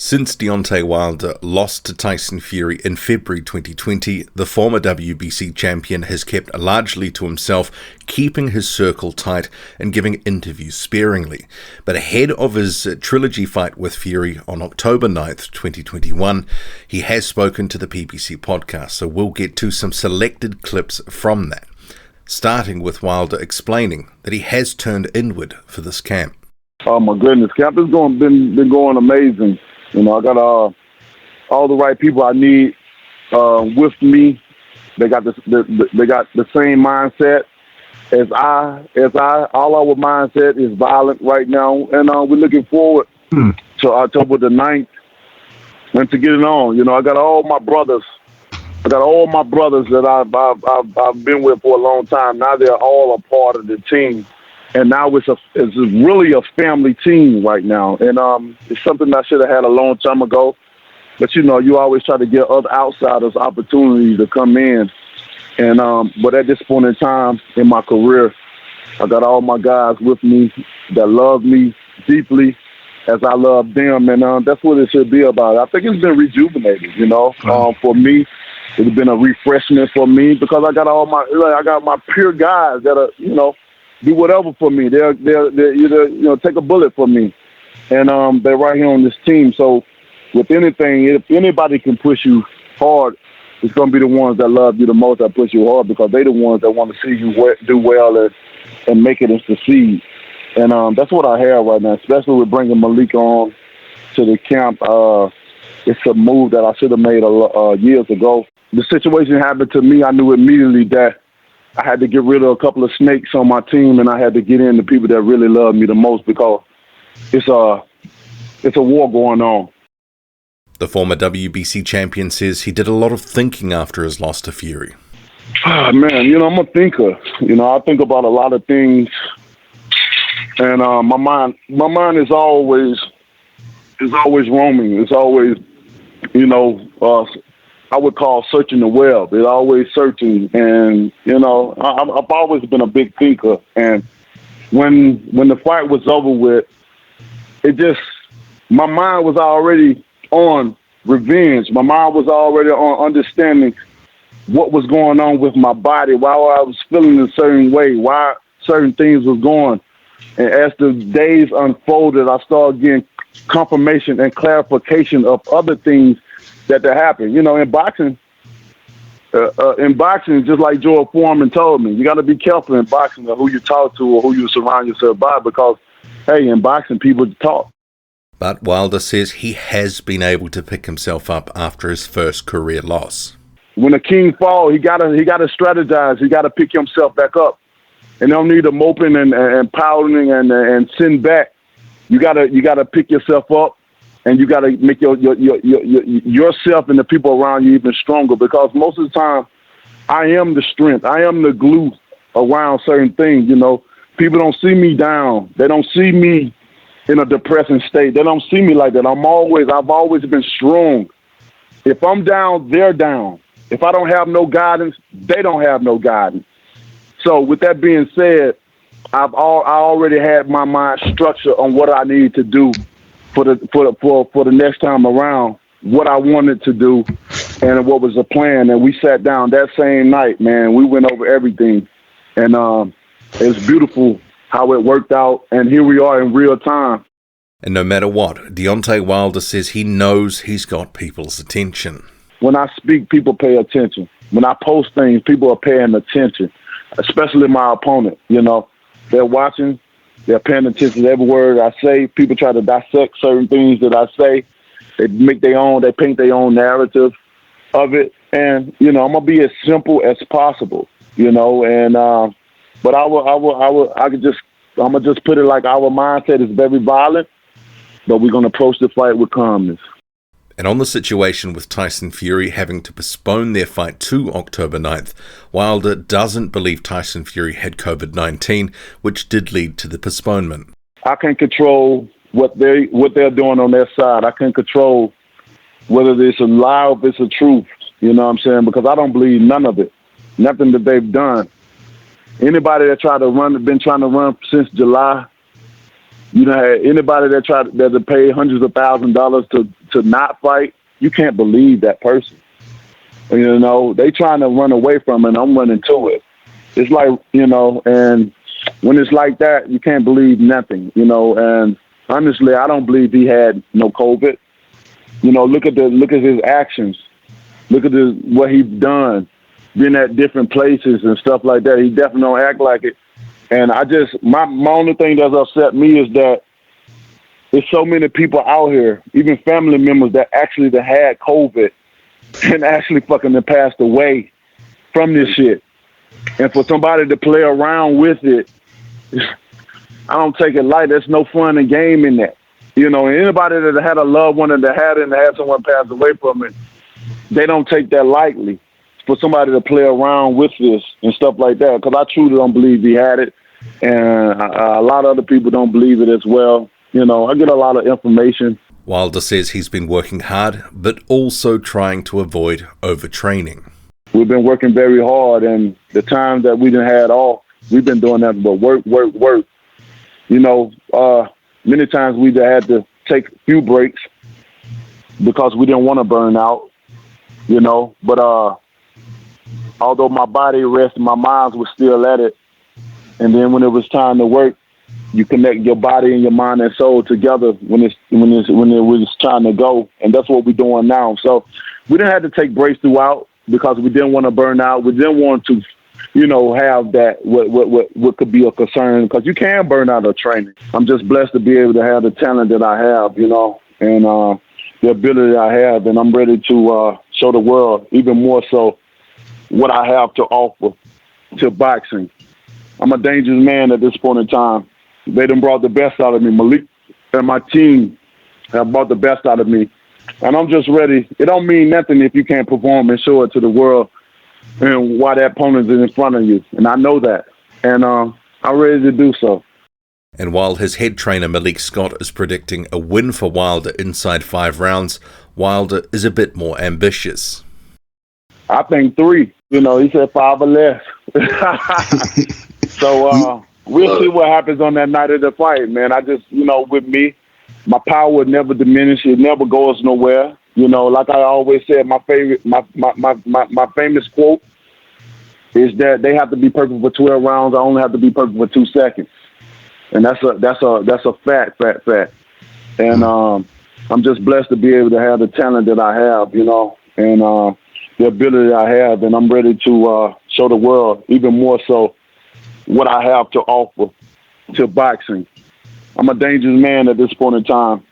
Since Deontay Wilder lost to Tyson Fury in February 2020, the former WBC champion has kept largely to himself, keeping his circle tight and giving interviews sparingly. But ahead of his trilogy fight with Fury on October 9th, 2021, he has spoken to the PBC podcast, so we'll get to some selected clips from that, starting with Wilder explaining that he has turned inward for this camp. Oh my goodness, camp has been going amazing. You know, I got all the right people I need with me. They got the same mindset as I. All our mindset is violent right now, and we're looking forward to October the 9th and to get it on. You know, I got all my brothers. that I've been with for a long time. Now they're all a part of the team. And now it's really a family team right now. And it's something I should have had a long time ago. But, you know, you always try to give other outsiders opportunities to come in. And but at this point in time in my career, I got all my guys with me that love me deeply as I love them. And that's what it should be about. I think it's been rejuvenated, you know. For me, it's been a refreshment for me because I got my pure guys that are, you know, do whatever for me. They're either, you know, take a bullet for me. And they're right here on this team. So with anything, if anybody can push you hard, it's going to be the ones that love you the most that push you hard because they're the ones that want to see you do well and make it and succeed. And that's what I have right now, especially with bringing Malik on to the camp. It's a move that I should have made years ago. The situation happened to me. I knew immediately that I had to get rid of a couple of snakes on my team, and I had to get in the people that really love me the most because it's a war going on. The former WBC champion says he did a lot of thinking after his loss to Fury. Oh, man, you know, I'm a thinker. You know, I think about a lot of things, and my mind is always roaming. It's always, you know, I would call searching the web. It's always searching, and you know, I've always been a big thinker. And when the fight was over with, my mind was already on revenge. My mind was already on understanding what was going on with my body, why I was feeling a certain way, why certain things was going. And as the days unfolded, I started getting confirmation and clarification of other things that happened. You know, in boxing, just like George Foreman told me, you got to be careful in boxing of who you talk to or who you surround yourself by because, hey, in boxing, people talk. But Wilder says he has been able to pick himself up after his first career loss. When a king falls, he gotta strategize. He gotta pick himself back up, and don't need a moping and pouting and sitting back. You gotta pick yourself up, and you gotta make yourself and the people around you even stronger. Because most of the time, I am the strength. I am the glue around certain things. You know, people don't see me down. They don't see me in a depressing state. They don't see me like that. I've always been strong. If I'm down, they're down. If I don't have no guidance, they don't have no guidance. So with that being said, I already had my mind structured on what I need to do for the next time around, what I wanted to do and what was the plan. And we sat down that same night, man. We went over everything. And it's beautiful how it worked out, and here we are in real time. And no matter what, Deontay Wilder says he knows he's got people's attention. When I speak, people pay attention. When I post things, people are paying attention, especially my opponent. You know, they're watching, they're paying attention to every word I say. People try to dissect certain things that I say. They paint their own narrative of it. And, you know, I'm going to be as simple as possible, you know, and, but I'm gonna just put it like our mindset is very violent, but we're gonna approach the fight with calmness. And on the situation with Tyson Fury having to postpone their fight to October 9th, Wilder doesn't believe Tyson Fury had COVID-19, which did lead to the postponement. I can't control what they're doing on their side. I can't control whether it's a lie or if it's a truth. You know what I'm saying? Because I don't believe none of it, nothing that they've done. Anybody that been trying to run since July, You know, anybody that to pay hundreds of $1,000s to not fight, you can't believe that person. You know, they trying to run away from it, and I'm running to it. It's like, you know, and when it's like that, you can't believe nothing, you know. And honestly, I don't believe he had no COVID. You know, look at his actions. Look at what he's done, been at different places and stuff like that. He definitely don't act like it. And my only thing that's upset me is that there's so many people out here, even family members that had COVID and actually fucking passed away from this shit. And for somebody to play around with it, I don't take it light. There's no fun and game in that. You know, anybody that had a loved one and that had someone pass away from it, they don't take that lightly. For somebody to play around with this and stuff like that, because I truly don't believe he had it. And a lot of other people don't believe it as well. You know, I get a lot of information. Wilder says he's been working hard, but also trying to avoid overtraining. We've been working very hard, and the time that we done had off, we've been doing nothing but work. You know, many times we had to take a few breaks because we didn't want to burn out, you know. But although my body rested, my mind was still at it. And then when it was time to work, you connect your body and your mind and soul together when it was time to go. And that's what we're doing now. So we didn't have to take breaks throughout because we didn't want to burn out. We didn't want to, you know, have that what could be a concern, because you can burn out of training. I'm just blessed to be able to have the talent that I have, you know, and the ability I have, and I'm ready to show the world even more so what I have to offer to boxing. I'm a dangerous man at this point in time. They done brought the best out of me. Malik and my team have brought the best out of me. And I'm just ready. It don't mean nothing if you can't perform and show it to the world and why that opponent is in front of you. And I know that. And I'm ready to do so. And while his head trainer Malik Scott is predicting a win for Wilder inside 5 rounds, Wilder is a bit more ambitious. I think 3. You know, he said 5 or less. So we'll see what happens on that night of the fight, man. I just, you know, with me, my power would never diminish. It never goes nowhere. You know, like I always said, my famous quote is that they have to be perfect for 12 rounds. I only have to be perfect for 2 seconds. And that's a fact. And I'm just blessed to be able to have the talent that I have, you know, and the ability I have, and I'm ready to show the world even more so what I have to offer to boxing. I'm a dangerous man at this point in time.